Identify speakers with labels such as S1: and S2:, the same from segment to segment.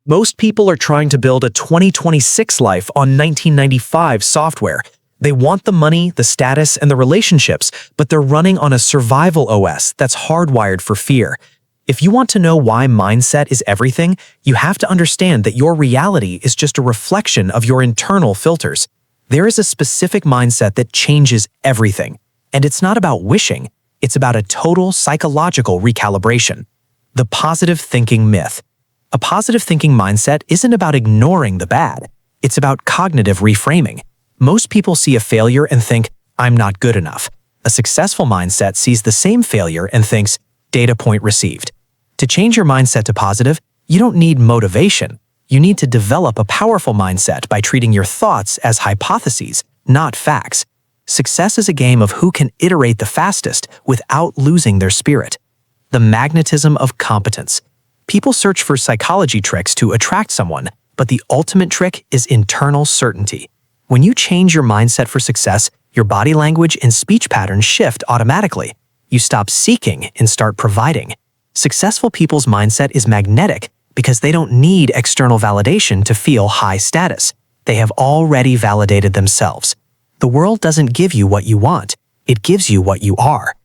S1: Most people are trying to build a 2026 life on 1995 software. They want the money, the status, and the relationships, but they're running on a survival OS that's hardwired for fear. If you want to know why mindset is everything, you have to understand that your reality is just a reflection of your internal filters. There is a specific mindset that changes everything, and it's not about wishing, it's about a total psychological recalibration. The positive thinking myth. A positive thinking mindset isn't about ignoring the bad, it's about cognitive reframing. Most people see a failure and think, I'm not good enough. A successful mindset sees the same failure and thinks, data point received. To change your mindset to positive, you don't need motivation. You need to develop a powerful mindset by treating your thoughts as hypotheses, not facts. Success is a game of who can iterate the fastest without losing their spirit. The magnetism of competence. People search for psychology tricks to attract someone, but the ultimate trick is internal certainty. When you change your mindset for success, your body language and speech patterns shift automatically. You stop seeking and start providing. Successful people's mindset is magnetic because they don't need external validation to feel high status. They have already validated themselves. The world doesn't give you what you want, it gives you what you are.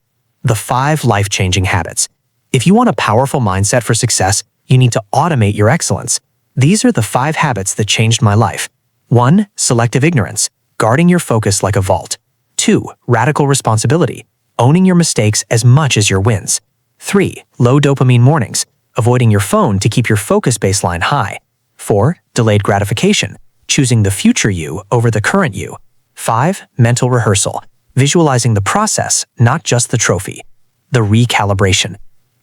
S1: The 5 life-changing habits. If you want a powerful mindset for success, you need to automate your excellence. These are the 5 habits that changed my life. 1. Selective ignorance, guarding your focus like a vault. 2. Radical responsibility, owning your mistakes as much as your wins. 3. Low dopamine mornings, avoiding your phone to keep your focus baseline high. 4. Delayed gratification, choosing the future you over the current you. 5. Mental rehearsal, visualizing the process, not just the trophy. The recalibration.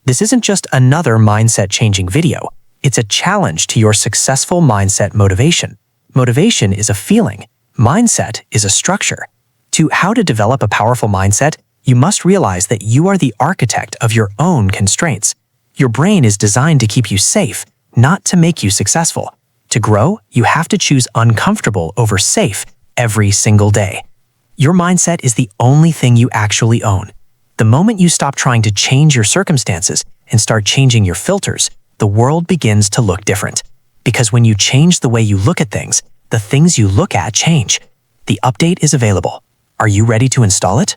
S1: This isn't just another mindset-changing video. It's a challenge to your successful mindset motivation. Motivation is a feeling. Mindset is a structure. To how to develop a powerful mindset, you must realize that you are the architect of your own constraints. Your brain is designed to keep you safe, not to make you successful. To grow, you have to choose uncomfortable over safe every single day. Your mindset is the only thing you actually own. The moment you stop trying to change your circumstances and start changing your filters, the world begins to look different. Because when you change the way you look at things, the things you look at change. The update is available. Are you ready to install it?